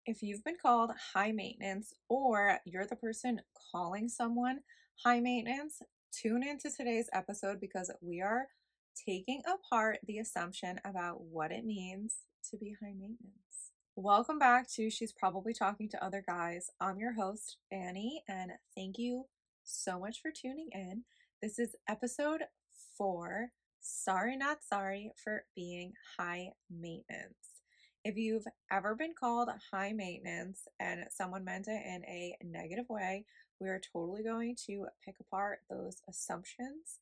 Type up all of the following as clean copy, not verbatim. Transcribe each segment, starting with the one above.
If you've been called high maintenance or you're the person calling someone high maintenance, tune into today's episode because we are taking apart the assumption about what it means to be high maintenance. Welcome back to She's Probably Talking to Other Guys. I'm your host, Annie, and thank you so much for tuning in. This is episode 4, Sorry Not Sorry for Being High Maintenance. If you've ever been called high maintenance and someone meant it in a negative way, we are totally going to pick apart those assumptions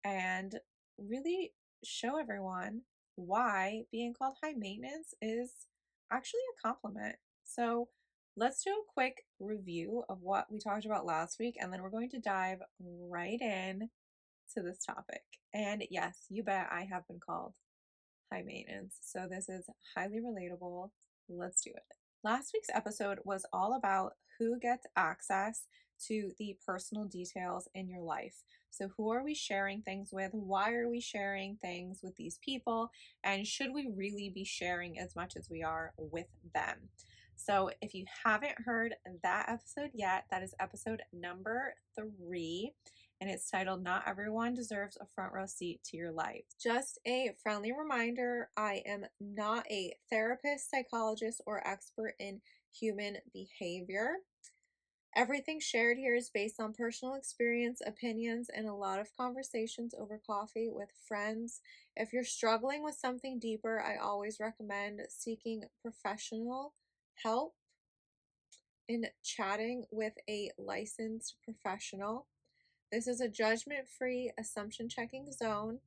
and really show everyone why being called high maintenance is actually a compliment. So, let's do a quick review of what we talked about last week, and then we're going to dive right in to this topic. And yes, you bet I have been called high maintenance. So this is highly relatable. Let's do it. Last week's episode was all about who gets access to the personal details in your life. So, who are we sharing things with? Why are we sharing things with these people? And should we really be sharing as much as we are with them? So, if you haven't heard that episode yet, that is episode number 3 and it's titled Not Everyone Deserves a Front Row Seat to Your Life. Just a friendly reminder, I am not a therapist, psychologist, or expert in human behavior. Everything shared here is based on personal experience, opinions, and a lot of conversations over coffee with friends. If you're struggling with something deeper, I always recommend seeking professional help in chatting with a licensed professional. This is a judgment-free, assumption-checking zone,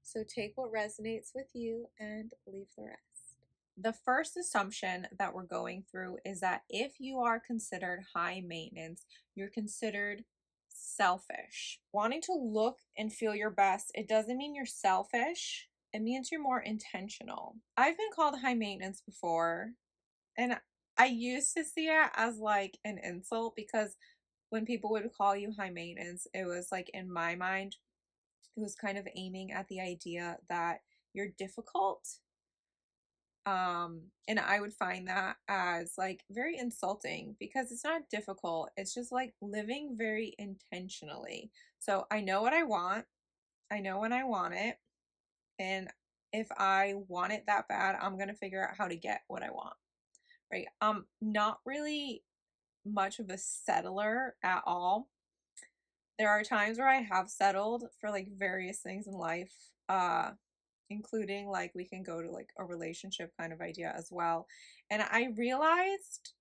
so take what resonates with you and leave the rest. The first assumption that we're going through is that if you are considered high maintenance, you're considered selfish. Wanting to look and feel your best, it doesn't mean you're selfish. It means you're more intentional. I've been called high maintenance before, and I used to see it as like an insult because when people would call you high maintenance, it was like in my mind, it was kind of aiming at the idea that you're difficult. And I would find that as like very insulting because it's not difficult. It's just like living very intentionally. So I know what I want. I know when I want it. And if I want it that bad, I'm going to figure out how to get what I want. Right. Not really much of a settler at all. There are times where I have settled for like various things in life, including like we can go to like a relationship kind of idea as well. And I realized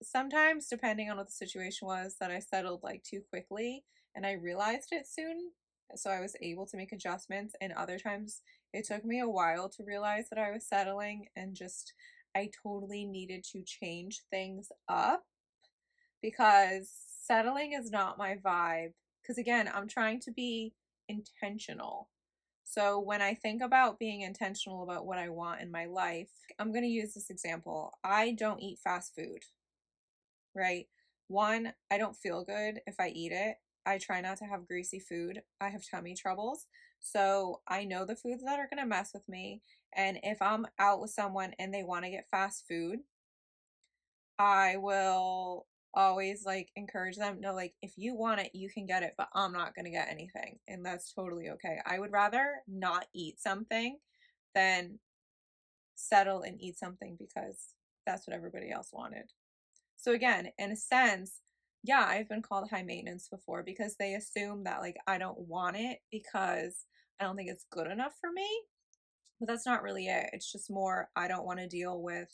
sometimes, depending on what the situation was, that I settled like too quickly and I realized it soon. So I was able to make adjustments. And other times it took me a while to realize that I was settling and just I totally needed to change things up because settling is not my vibe. Because again, I'm trying to be intentional. So when I think about being intentional about what I want in my life, I'm going to use this example. I don't eat fast food, right? One, I don't feel good if I eat it. I try not to have greasy food. I have tummy troubles. So I know the foods that are going to mess with me. And if I'm out with someone and they want to get fast food, I will always like encourage them, no, like if you want it, you can get it, but I'm not going to get anything. And that's totally okay. I would rather not eat something than settle and eat something because that's what everybody else wanted. So again, in a sense, yeah, I've been called high maintenance before because they assume that like I don't want it because I don't think it's good enough for me. But that's not really it. It's just more I don't want to deal with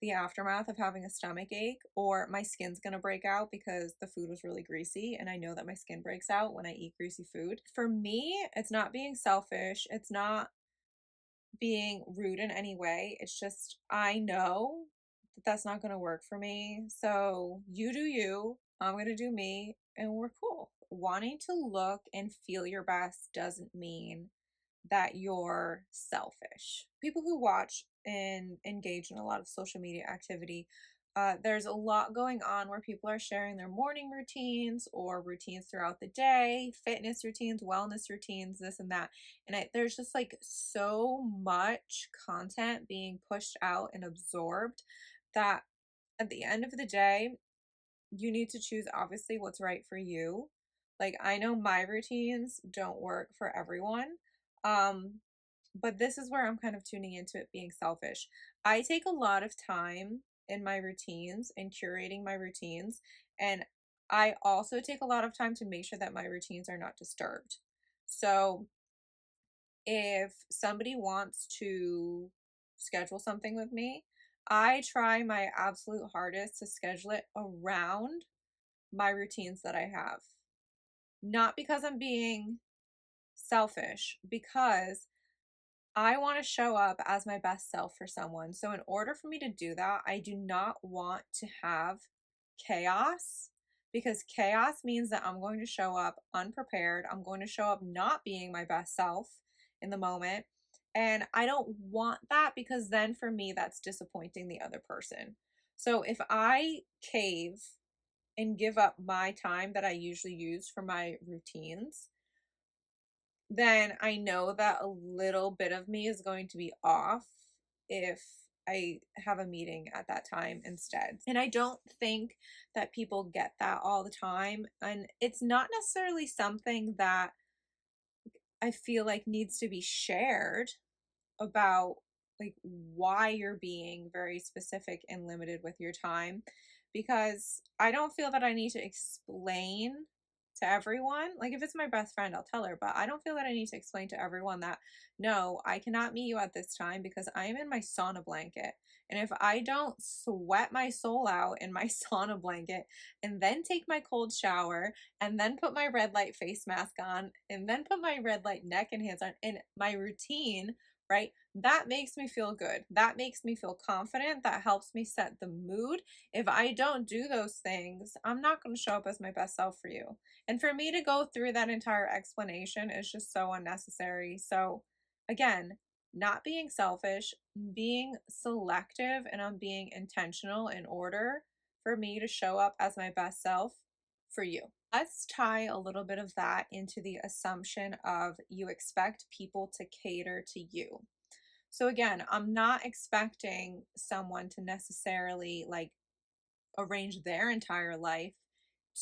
the aftermath of having a stomach ache or my skin's going to break out because the food was really greasy and I know that my skin breaks out when I eat greasy food. For me, it's not being selfish. It's not being rude in any way. It's just I know that that's not going to work for me. So you do you, I'm going to do me, and we're cool. Wanting to look and feel your best doesn't mean that you're selfish. People who watch and engage in a lot of social media activity, there's a lot going on where people are sharing their morning routines or routines throughout the day, fitness routines, wellness routines, this and that. And there's just like so much content being pushed out and absorbed that At the end of the day, you need to choose obviously what's right for you. Like I know my routines don't work for everyone. Um but this is where I'm kind of tuning into it being selfish. I take a lot of time in my routines and curating my routines, and I also take a lot of time to make sure that my routines are not disturbed. So, if somebody wants to schedule something with me, I try my absolute hardest to schedule it around my routines that I have. Not because I'm being selfish, because I want to show up as my best self for someone. So, in order for me to do that, I do not want to have chaos, because chaos means that I'm going to show up unprepared. I'm going to show up not being my best self in the moment. And I don't want that, because then for me, that's disappointing the other person. So, if I cave and give up my time that I usually use for my routines, then I know that a little bit of me is going to be off if I have a meeting at that time instead. And I don't think that people get that all the time. And it's not necessarily something that I feel like needs to be shared about, like, why you're being very specific and limited with your time, because I don't feel that I need to explain to everyone. Like, if it's my best friend, I'll tell her, but I don't feel that I need to explain to everyone that no, I cannot meet you at this time because I am in my sauna blanket. And if I don't sweat my soul out in my sauna blanket and then take my cold shower and then put my red light face mask on and then put my red light neck and hands on in my routine, right? That makes me feel good. That makes me feel confident. That helps me set the mood. If I don't do those things, I'm not going to show up as my best self for you. And for me to go through that entire explanation is just so unnecessary. So, again, not being selfish, being selective, and I'm being intentional in order for me to show up as my best self for you. Let's tie a little bit of that into the assumption of you expect people to cater to you. So again, I'm not expecting someone to necessarily like arrange their entire life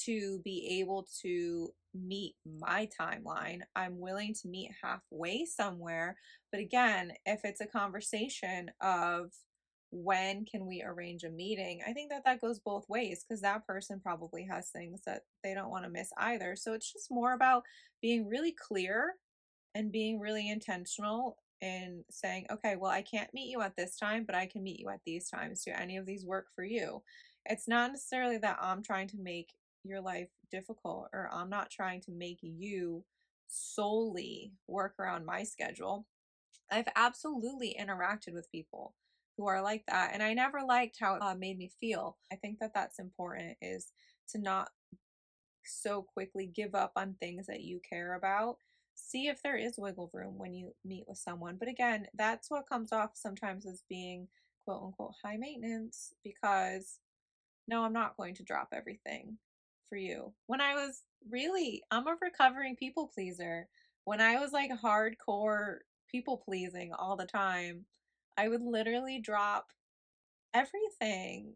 to be able to meet my timeline. I'm willing to meet halfway somewhere. But again, if it's a conversation of when can we arrange a meeting, I think that that goes both ways, because that person probably has things that they don't want to miss either. So it's just more about being really clear and being really intentional in saying, okay, well, I can't meet you at this time, but I can meet you at these times. Do any of these work for you? It's not necessarily that I'm trying to make your life difficult, or I'm not trying to make you solely work around my schedule. I've absolutely interacted with people who are like that, and I never liked how it made me feel. I think that that's important, is to not so quickly give up on things that you care about. See if there is wiggle room when you meet with someone. But again, that's what comes off sometimes as being quote unquote high maintenance, because no, I'm not going to drop everything for you. When I was really, I'm a recovering people pleaser. When I was like hardcore people pleasing all the time, I would literally drop everything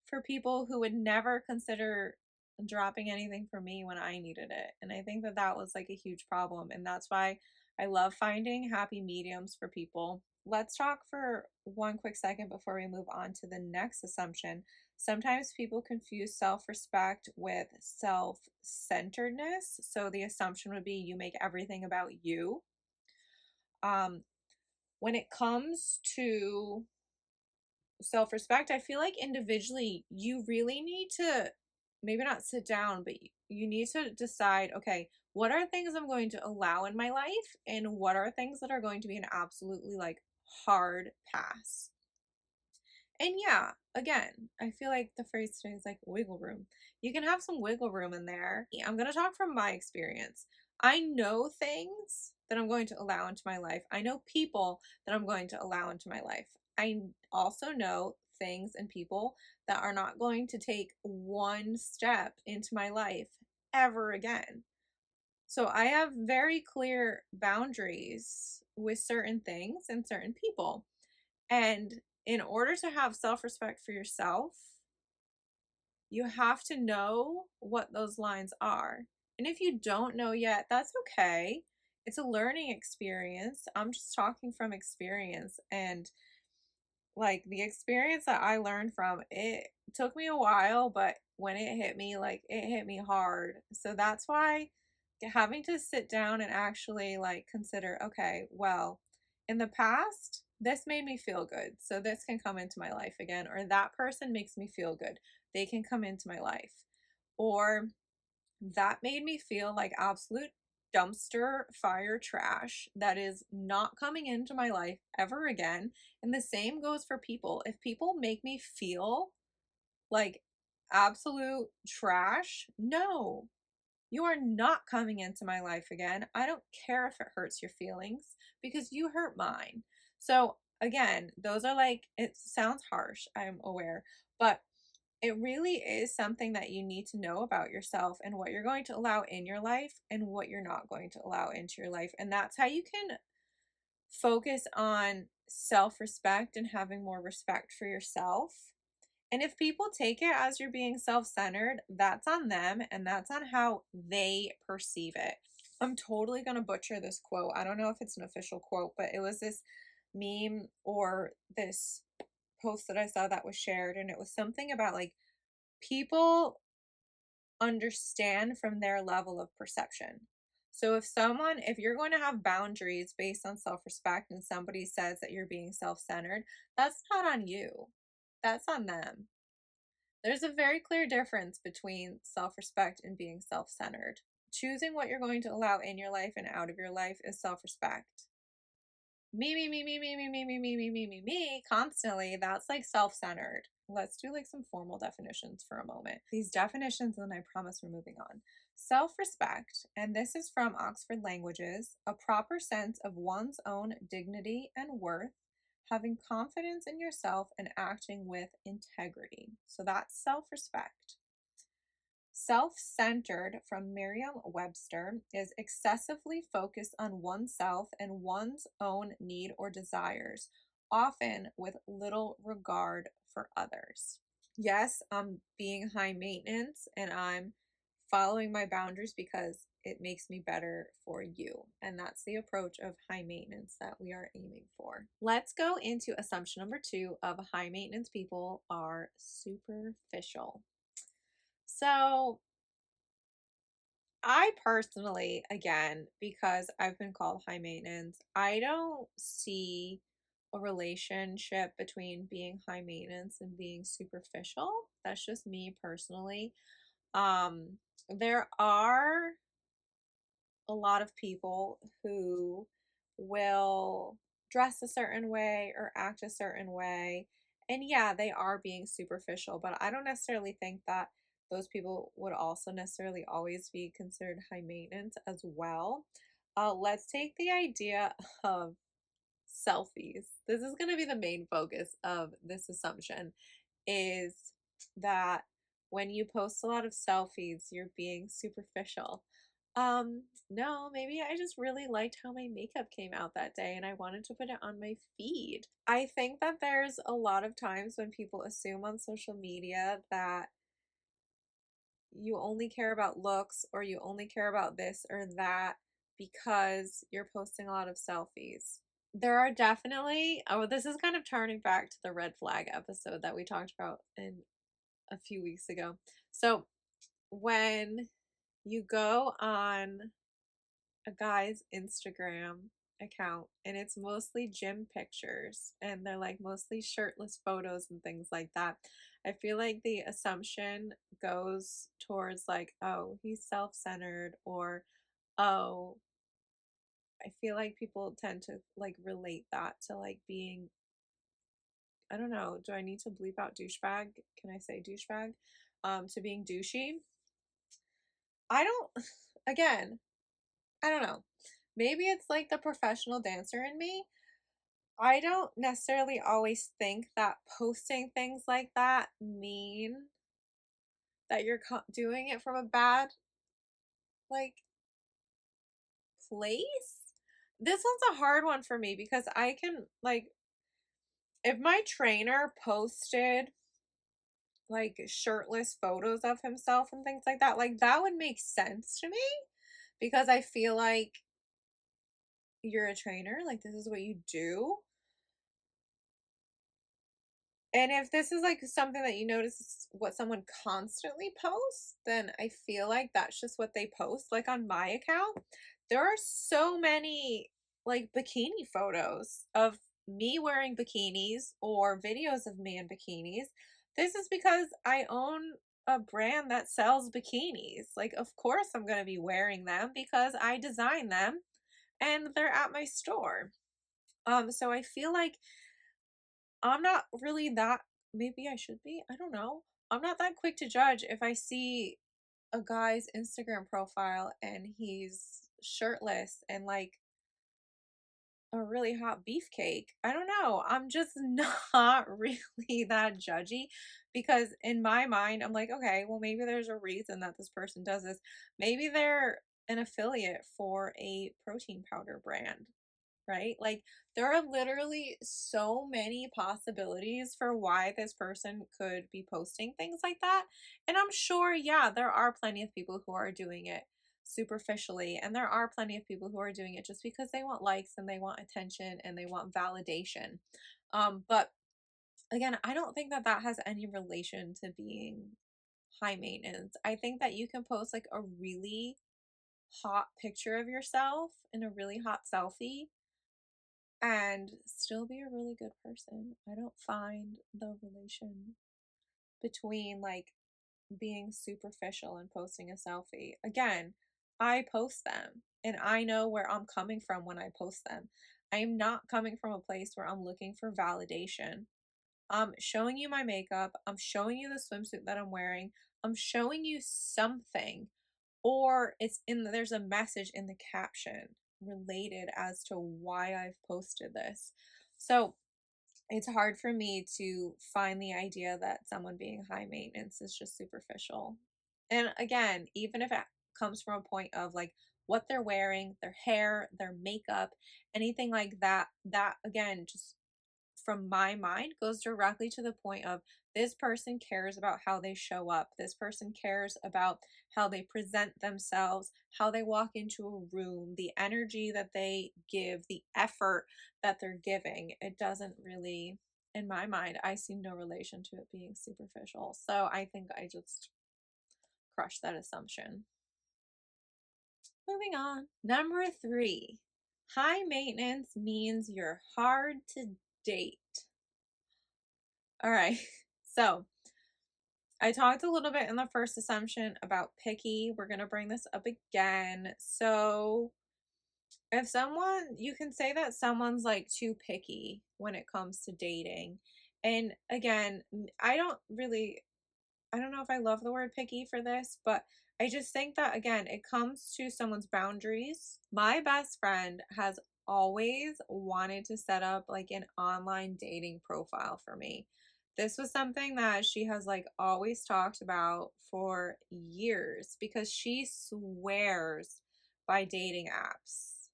for people who would never consider dropping anything for me when I needed it. And I think that that was like a huge problem. And that's why I love finding happy mediums for people. Let's talk for one quick second before we move on to the next assumption. Sometimes people confuse self respect with self centeredness. So the assumption would be you make everything about you. Um, when it comes to self respect, I feel like individually, you really need to maybe not sit down, but you need to decide, okay, what are things I'm going to allow in my life, and what are things that are going to be an absolutely like hard pass. And yeah, again, I feel like the phrase today is like wiggle room. You can have some wiggle room in there. I'm going to talk from my experience. I know things that I'm going to allow into my life. I know people that I'm going to allow into my life. I also know things and people that are not going to take one step into my life ever again. So I have very clear boundaries with certain things and certain people. And In order to have self-respect for yourself, you have to know what those lines are. And if you don't know yet, that's okay. It's a learning experience. I'm just talking from experience, and like the experience that I learned from it took me a while, but when it hit me, like it hit me hard. So that's why having to sit down and actually like consider, okay, well, in the past, this made me feel good. So this can come into my life again, or that person makes me feel good. They can come into my life. Or that made me feel like absolute dumpster fire trash that is not coming into my life ever again. And the same goes for people. If people make me feel like absolute trash, no, you are not coming into my life again. I don't care if it hurts your feelings because you hurt mine. So, again, those are like, it sounds harsh, I'm aware, but it really is something that you need to know about yourself and what you're going to allow in your life and what you're not going to allow into your life. And that's how you can focus on self respect and having more respect for yourself. And if people take it as you're being self centered, that's on them and that's on how they perceive it. I'm totally going to butcher this quote. I don't know if it's an official quote, but it was this meme or this post that I saw that was shared, and it was something about like people understand from their level of perception. So if you're going to have boundaries based on self-respect and somebody says that you're being self-centered, that's not on you. That's on them. There's a very clear difference between self-respect and being self-centered. Choosing what you're going to allow in your life and out of your life is self-respect. Me constantly, that's like self-centered. Let's do like some formal definitions for a moment. These definitions, and then I promise we're moving on. Self-respect, and this is from Oxford Languages, a proper sense of one's own dignity and worth, having confidence in yourself and acting with integrity. So that's self-respect. Self-centered, from Merriam-Webster, is excessively focused on oneself and one's own need or desires, often with little regard for others. Yes, I'm being high maintenance and I'm following my boundaries because it makes me better for you. And that's the approach of high maintenance that we are aiming for. Let's go into assumption number 2 of high maintenance people are superficial. So, I personally, again, because I've been called high maintenance, I don't see a relationship between being high maintenance and being superficial. That's just me personally. There are a lot of people who will dress a certain way or act a certain way. And yeah, they are being superficial, but I don't necessarily think that those people would also necessarily always be considered high maintenance as well. Let's take the idea of selfies. This is going to be the main focus of this assumption, is that when you post a lot of selfies, you're being superficial. No, maybe I just really liked how my makeup came out that day and I wanted to put it on my feed. I think that there's a lot of times when people assume on social media that you only care about looks or you only care about this or that because you're posting a lot of selfies. There are definitely, oh, this is kind of turning back to the red flag episode that we talked about in a few weeks ago. So when you go on a guy's Instagram account and it's mostly gym pictures and they're like mostly shirtless photos and things like that, I feel like the assumption goes towards like, oh, he's self-centered, or oh, I feel like people tend to like relate that to like being, I don't know, do I need to bleep out douchebag? Can I say douchebag? To being douchey. I don't, again, I don't know. Maybe it's like the professional dancer in me. I don't necessarily always think that posting things like that mean that you're doing it from a bad, like, place. This one's a hard one for me because I can, like, if my trainer posted like shirtless photos of himself and things like that would make sense to me because I feel like you're a trainer, like this is what you do. And if this is like something that you notice is what someone constantly posts, then I feel like that's just what they post. Like on my account, there are so many like bikini photos of me wearing bikinis or videos of me in bikinis. This is because I own a brand that sells bikinis. Like, of course, I'm going to be wearing them because I design them and they're at my store. So I feel like I'm not really that, maybe I should be, I don't know. I'm not that quick to judge if I see a guy's Instagram profile and he's shirtless and like a really hot beefcake. I don't know. I'm just not really that judgy because in my mind, I'm like, okay, well, maybe there's a reason that this person does this. Maybe they're an affiliate for a protein powder brand, right? Like there are literally so many possibilities for why this person could be posting things like that. And I'm sure, yeah, there are plenty of people who are doing it superficially, and there are plenty of people who are doing it just because they want likes and they want attention and they want validation. But again, I don't think that that has any relation to being high maintenance. I think that you can post like a really hot picture of yourself in a really hot selfie and still be a really good person. I don't find the relation between like being superficial and posting a selfie. Again, I post them and I know where I'm coming from when I post them. I am not coming from a place where I'm looking for validation. I'm showing you my makeup, I'm showing you the swimsuit that I'm wearing, I'm showing you something, or there's a message in the caption related as to why I've posted this. So it's hard for me to find the idea that someone being high maintenance is just superficial. And again, even if it comes from a point of like what they're wearing, their hair, their makeup, anything like that, that again just from my mind goes directly to the point of this person cares about how they show up. This person cares about how they present themselves, how they walk into a room, the energy that they give, the effort that they're giving. It doesn't really, in my mind, I see no relation to it being superficial. So I think I just crushed that assumption. Moving on. Number 3. High maintenance means you're hard to date. All right. So I talked a little bit in the first assumption about picky. We're going to bring this up again. So if someone, you can say that someone's like too picky when it comes to dating. And again, I don't know if I love the word picky for this, but I just think that again, it comes to someone's boundaries. My best friend has always wanted to set up like an online dating profile for me. This was something that she has like always talked about for years because she swears by dating apps.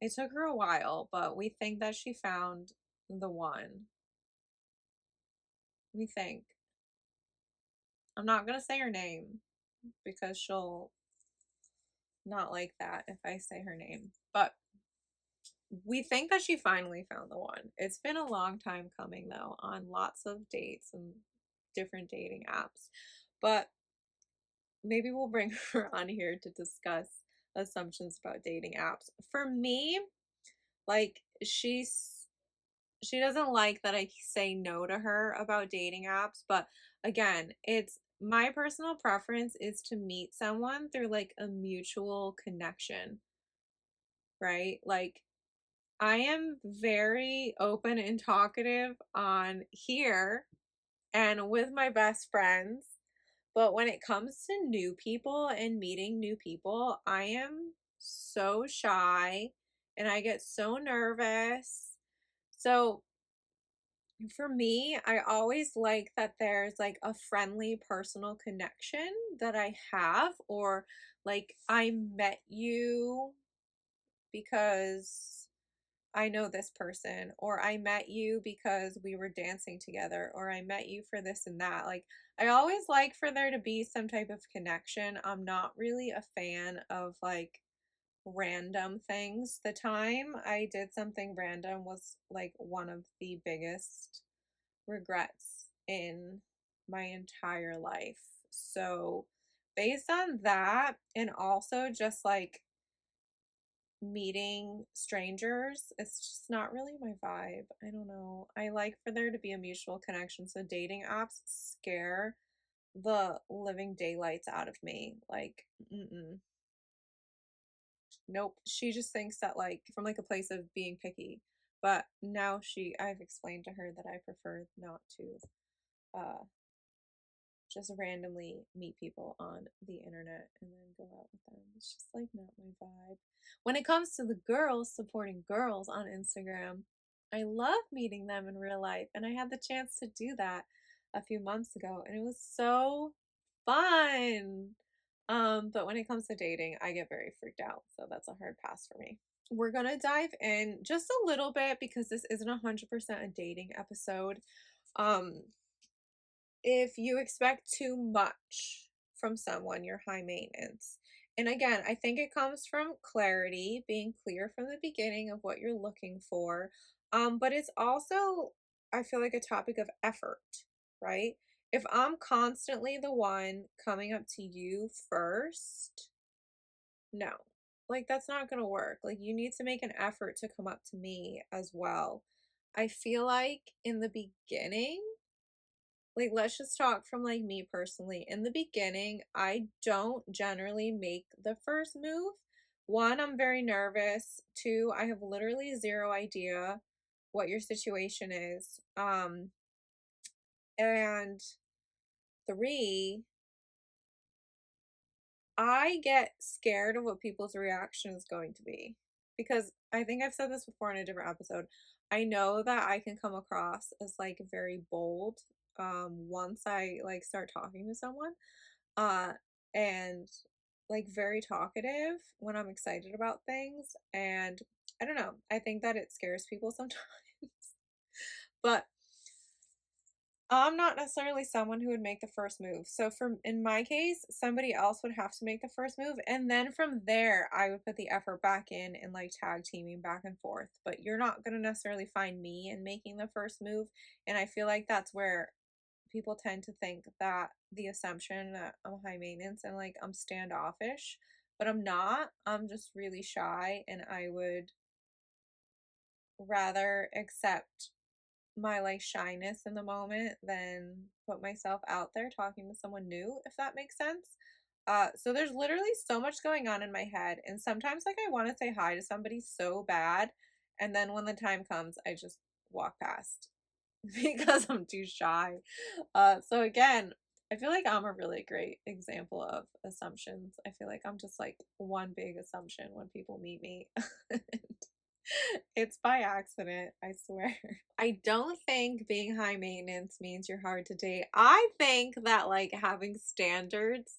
It took her a while, but we think that she found the one. We think. I'm not going to say her name because she'll not like that if I say her name. But we think that she finally found the one. It's been a long time coming though, on lots of dates and different dating apps. But maybe we'll bring her on here to discuss assumptions about dating apps. For me, like she doesn't like that I say no to her about dating apps, but again, it's my personal preference is to meet someone through like a mutual connection, right? Like I am very open and talkative on here and with my best friends, but when it comes to new people and meeting new people, I am so shy and I get so nervous. So for me, I always like that there's like a friendly personal connection that I have, or like I met you because I know this person, or I met you because we were dancing together, or I met you for this and that. Like, I always like for there to be some type of connection. I'm not really a fan of like random things. The time I did something random was like one of the biggest regrets in my entire life. So, based on that, and also just like meeting strangers, it's just not really my vibe. I don't know. I like for there to be a mutual connection. So, dating apps scare the living daylights out of me. Like, mm-mm. Nope. She just thinks that like from like a place of being picky. But now I've explained to her that I prefer not to uh just randomly meet people on the internet and then go out with them. It's just like not my vibe. When it comes to the girls supporting girls on Instagram, I love meeting them in real life, and I had the chance to do that a few months ago, and it was so fun. But when it comes to dating, I get very freaked out, so that's a hard pass for me. We're gonna dive in just a little bit because this isn't 100% a dating episode. Um, if you expect too much from someone, you're high maintenance. And again, I think it comes from clarity, being clear from the beginning of what you're looking for. But it's also, I feel like, a topic of effort, right? If I'm constantly the one coming up to you first, no. Like, that's not gonna work. Like, you need to make an effort to come up to me as well. I feel like in the beginning, like, let's just talk from like me personally. In the beginning, I don't generally make the first move. One, I'm very nervous. Two, I have literally zero idea what your situation is. And three, I get scared of what people's reaction is going to be. Because I think I've said this before in a different episode. I know that I can come across as like very bold once I like start talking to someone. Uh and like very talkative when I'm excited about things, and I don't know. I think that it scares people sometimes. But I'm not necessarily someone who would make the first move. So for in my case, somebody else would have to make the first move, and then from there I would put the effort back in and like tag teaming back and forth. But you're not going to necessarily find me in making the first move, and I feel like that's where people tend to think that the assumption that I'm high maintenance and like I'm standoffish, but I'm not. I'm just really shy, and I would rather accept my like shyness in the moment than put myself out there talking to someone new, if that makes sense. So there's literally so much going on in my head, and sometimes like I want to say hi to somebody so bad, and then when the time comes, I just walk past because I'm too shy. So again, I feel like I'm a really great example of assumptions. I feel like I'm just like one big assumption when people meet me. It's by accident, I swear. I don't think being high maintenance means you're hard to date. I think that like having standards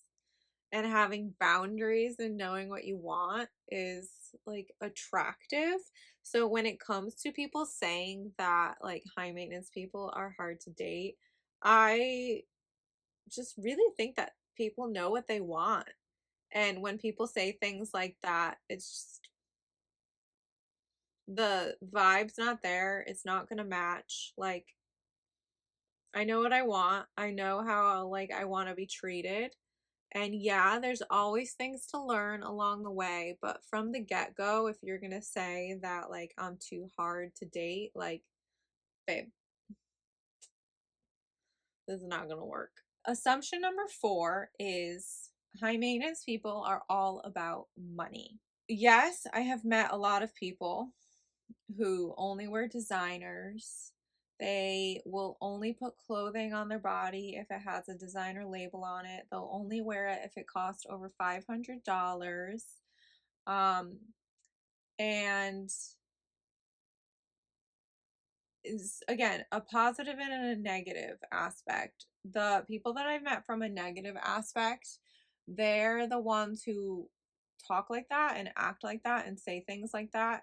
and having boundaries and knowing what you want is like attractive. So when it comes to people saying that like high maintenance people are hard to date, I just really think that people know what they want. And when people say things like that, it's just the vibe's not there. It's not gonna match. Like, I know what I want. I know how like I want to be treated. And yeah, there's always things to learn along the way, but from the get-go, if you're gonna say that like I'm too hard to date, like, babe, this is not gonna work. Assumption number 4 is high maintenance people are all about money. Yes, I have met a lot of people who only wear designers. They will only put clothing on their body if it has a designer label on it. They'll only wear it if it costs over $500. Um, and is again a positive and a negative aspect. The people that I've met from a negative aspect, they're the ones who talk like that and act like that and say things like that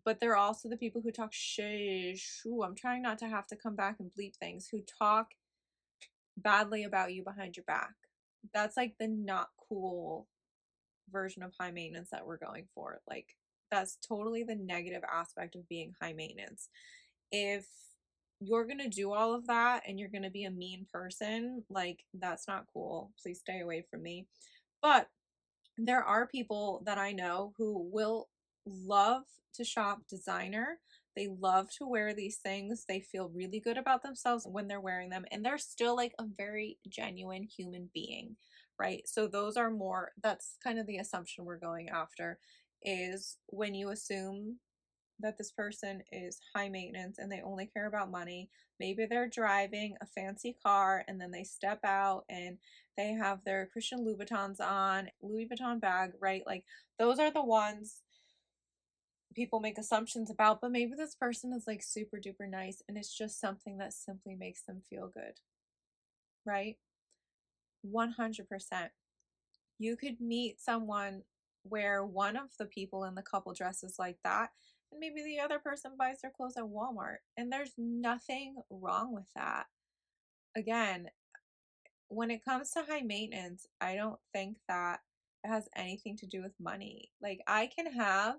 But they're also the people who talk ooh, I'm trying not to have to come back and bleep things, who talk badly about you behind your back. That's like the not cool version of high maintenance that we're going for. Like, that's totally the negative aspect of being high maintenance. If you're going to do all of that and you're going to be a mean person, like, that's not cool. Please stay away from me. But there are people that I know who will love to shop designer. They love to wear these things. They feel really good about themselves when they're wearing them, and they're still like a very genuine human being, right? So those are more, that's kind of the assumption we're going after, is when you assume that this person is high maintenance and they only care about money. Maybe they're driving a fancy car and then they step out and they have their Christian Louboutins on, Louis Vuitton bag, right? Like, those are the ones people make assumptions about, but maybe this person is like super duper nice and it's just something that simply makes them feel good, right? 100%. You could meet someone where one of the people in the couple dresses like that, and maybe the other person buys their clothes at Walmart, and there's nothing wrong with that. Again, when it comes to high maintenance, I don't think that it has anything to do with money. Like, I can have,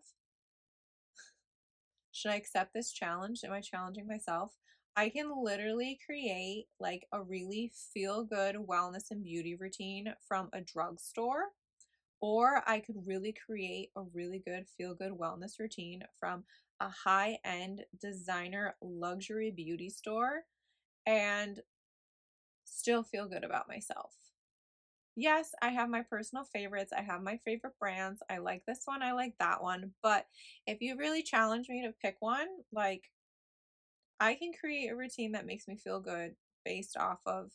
should I accept this challenge? Am I challenging myself? I can literally create like a really feel good wellness and beauty routine from a drugstore, or I could really create a really good feel good wellness routine from a high end designer luxury beauty store and still feel good about myself. Yes, I have my personal favorites. I have my favorite brands. I like this one. I like that one. But if you really challenge me to pick one, like, I can create a routine that makes me feel good based off of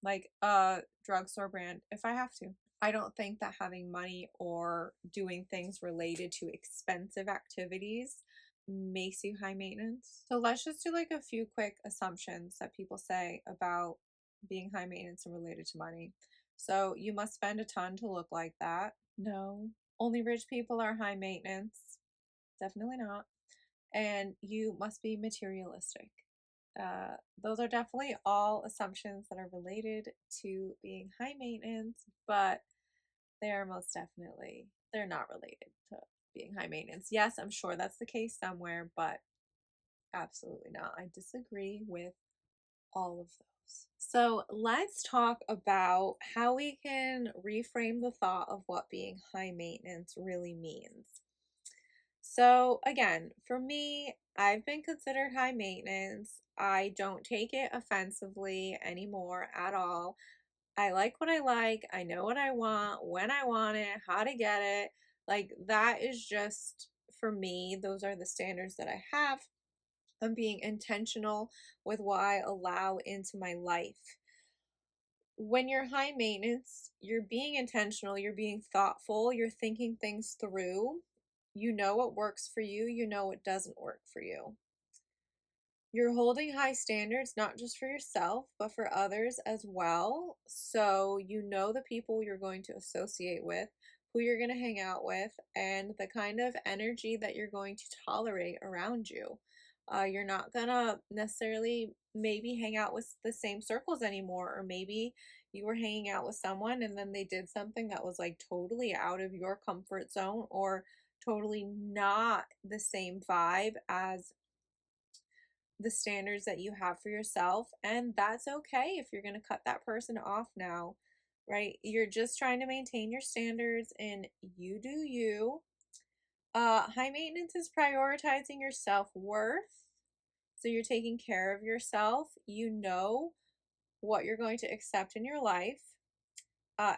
like a drugstore brand if I have to. I don't think that having money or doing things related to expensive activities makes you high maintenance. So let's just do like a few quick assumptions that people say about being high maintenance and related to money. So you must spend a ton to look like that. No. Only rich people are high maintenance. Definitely not. And you must be materialistic. Those are definitely all assumptions that are related to being high maintenance, but they are most definitely, they're not related to being high maintenance. Yes, I'm sure that's the case somewhere, but absolutely not. I disagree with all of those. So let's talk about how we can reframe the thought of what being high maintenance really means. So again, for me, I've been considered high maintenance. I don't take it offensively anymore at all. I like what I like. I know what I want, when I want it, how to get it. Like, that is just, for me, those are the standards that I have. I'm being intentional with what I allow into my life. When you're high maintenance, you're being intentional, you're being thoughtful, you're thinking things through. You know what works for you know what doesn't work for you. You're holding high standards, not just for yourself, but for others as well. So you know the people you're going to associate with, who you're going to hang out with, and the kind of energy that you're going to tolerate around you. You're not going to necessarily maybe hang out with the same circles anymore, or maybe you were hanging out with someone and then they did something that was like totally out of your comfort zone, or totally not the same vibe as the standards that you have for yourself. And that's okay if you're going to cut that person off now, right? You're just trying to maintain your standards and you do you. High maintenance is prioritizing your self-worth. So you're taking care of yourself. You know what you're going to accept in your life.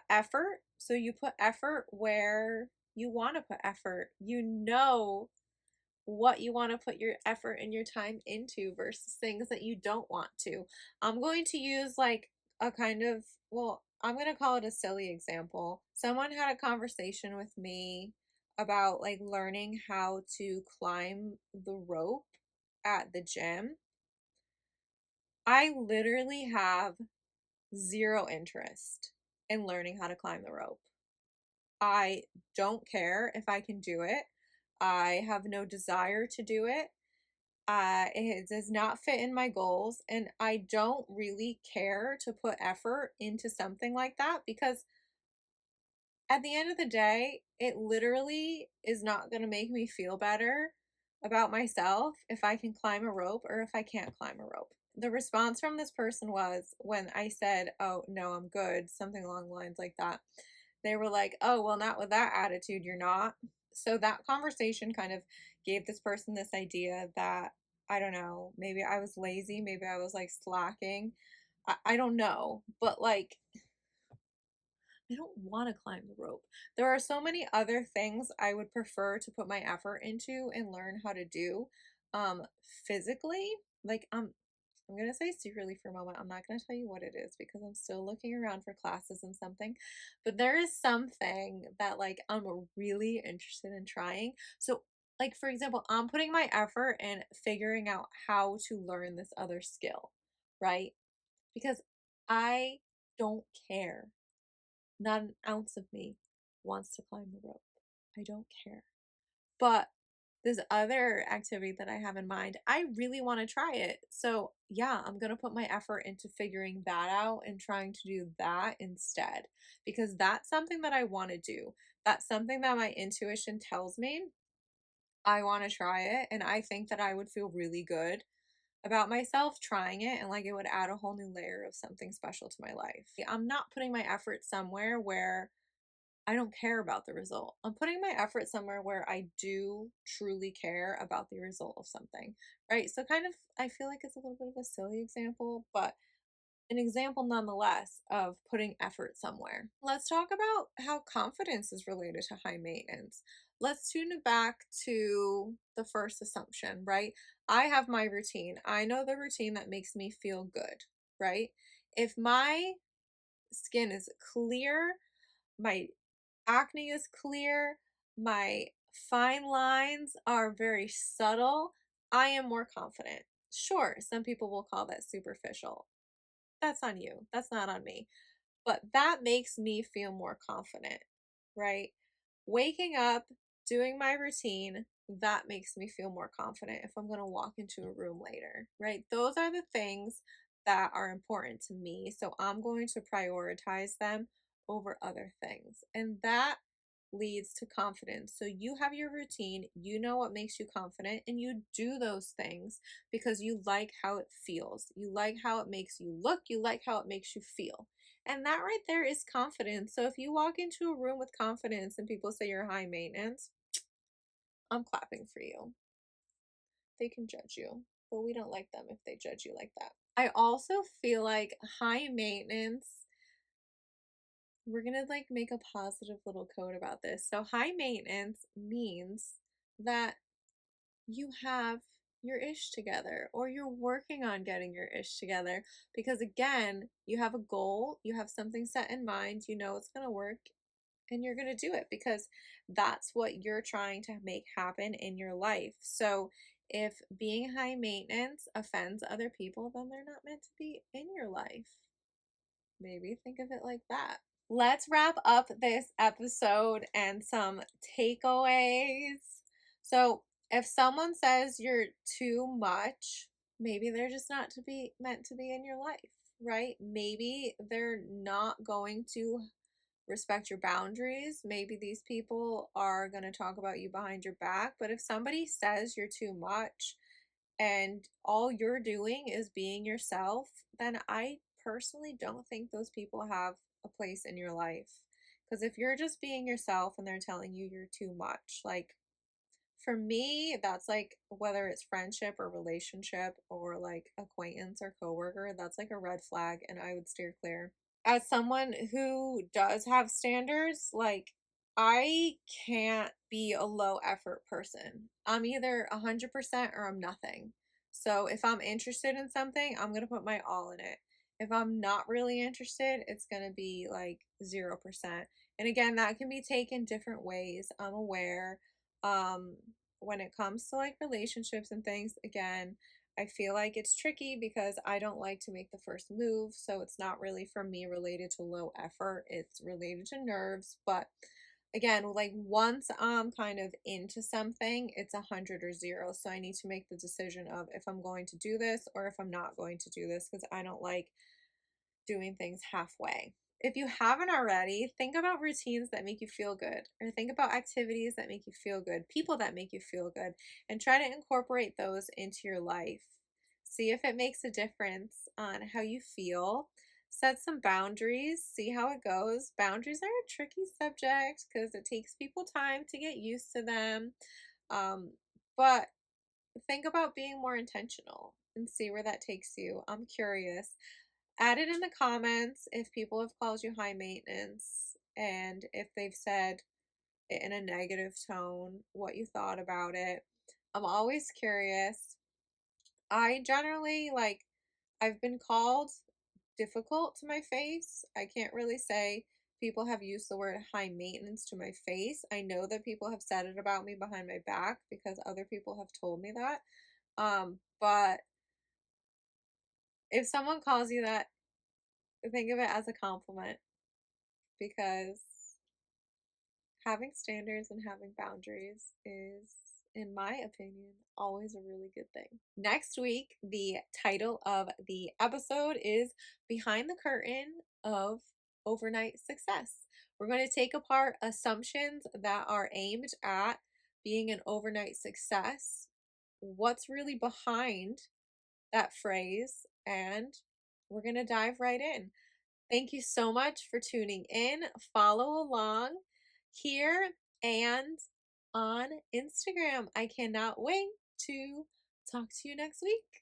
Effort. So you put effort where you want to put effort. You know what you want to put your effort and your time into versus things that you don't want to. I'm going to use like a kind of, well, I'm going to call it a silly example. Someone had a conversation with me about like learning how to climb the rope at the gym. I literally have zero interest in learning how to climb the rope. I don't care if I can do it. I have no desire to do it. It does not fit in my goals, and I don't really care to put effort into something like that because at the end of the day, it literally is not going to make me feel better about myself if I can climb a rope or if I can't climb a rope. The response from this person was when I said, "Oh, no, I'm good," something along the lines like that. They were like, "Oh, well, not with that attitude, you're not." So that conversation kind of gave this person this idea that I don't know, maybe I was lazy, maybe I was like slacking. I don't know, but like I don't want to climb the rope. There are so many other things I would prefer to put my effort into and learn how to do um physically. Like I'm gonna say secretly for a moment. I'm not gonna tell you what it is because I'm still looking around for classes and something. But there is something that like I'm really interested in trying. So like for example, I'm putting my effort in figuring out how to learn this other skill, right? Because I don't care. Not an ounce of me wants to climb the rope. I don't care. But this other activity that I have in mind, I really want to try it. So, yeah, I'm going to put my effort into figuring that out and trying to do that instead because that's something that I want to do. That's something that my intuition tells me I want to try it. And I think that I would feel really good about myself trying it and like it would add a whole new layer of something special to my life. I'm not putting my effort somewhere where I don't care about the result. I'm putting my effort somewhere where I do truly care about the result of something, right? So, kind of, I feel like it's a little bit of a silly example, but an example nonetheless of putting effort somewhere. Let's talk about how confidence is related to high maintenance. Let's tune it back to the first assumption, right? I have my routine. I know the routine that makes me feel good, right? If my skin is clear, my acne is clear, my fine lines are very subtle, I am more confident. Sure, some people will call that superficial. That's on you. That's not on me. But that makes me feel more confident, right? Waking up, doing my routine, that makes me feel more confident if I'm going to walk into a room later, right? Those are the things that are important to me. So I'm going to prioritize them over other things. And that leads to confidence. So you have your routine, you know what makes you confident, and you do those things because you like how it feels. You like how it makes you look, you like how it makes you feel. And that right there is confidence. So if you walk into a room with confidence and people say you're high maintenance, I'm clapping for you. They can judge you, but we don't like them if they judge you like that. I also feel like high maintenance, we're gonna like make a positive little code about this. So high maintenance means that you have your ish together or you're working on getting your ish together because again, you have a goal, you have something set in mind, you know it's gonna work and you're gonna do it because that's what you're trying to make happen in your life. So if being high maintenance offends other people, then they're not meant to be in your life. Maybe think of it like that. Let's wrap up this episode and some takeaways. So, if someone says you're too much, maybe they're just not to be meant to be in your life, right? Maybe they're not going to respect your boundaries. Maybe these people are going to talk about you behind your back, but if somebody says you're too much, and all you're doing is being yourself, then I personally don't think those people have a place in your life. Because if you're just being yourself and they're telling you you're too much, like for me, that's like whether it's friendship or relationship or like acquaintance or coworker, that's like a red flag and I would steer clear. As someone who does have standards, like I can't be a low effort person. I'm either 100% or I'm nothing. So if I'm interested in something, I'm going to put my all in it. If I'm not really interested, it's going to be like 0%. And again, that can be taken different ways. I'm aware. Um, when it comes to like relationships and things, again, I feel like it's tricky because I don't like to make the first move. So it's not really for me related to low effort. It's related to nerves. But again, like once I'm kind of into something, it's 100 or 0. So I need to make the decision of if I'm going to do this or if I'm not going to do this, because I don't like doing things halfway. If you haven't already, think about routines that make you feel good, or think about activities that make you feel good, people that make you feel good, and try to incorporate those into your life. See if it makes a difference on how you feel. Set some boundaries, see how it goes. Boundaries are a tricky subject because it takes people time to get used to them. Um, but think about being more intentional and see where that takes you. I'm curious. Add it in the comments if people have called you high maintenance and if they've said it in a negative tone, what you thought about it. I'm always curious. I generally like, I've been called difficult to my face. I can't really say people have used the word high maintenance to my face. I know that people have said it about me behind my back because other people have told me that. But if someone calls you that, think of it as a compliment because having standards and having boundaries is, in my opinion, always a really good thing. Next week, the title of the episode is Behind the Curtain of Overnight Success. We're going to take apart assumptions that are aimed at being an overnight success, what's really behind that phrase, and we're going to dive right in. Thank you so much for tuning in. Follow along here and on Instagram. I cannot wait to talk to you next week.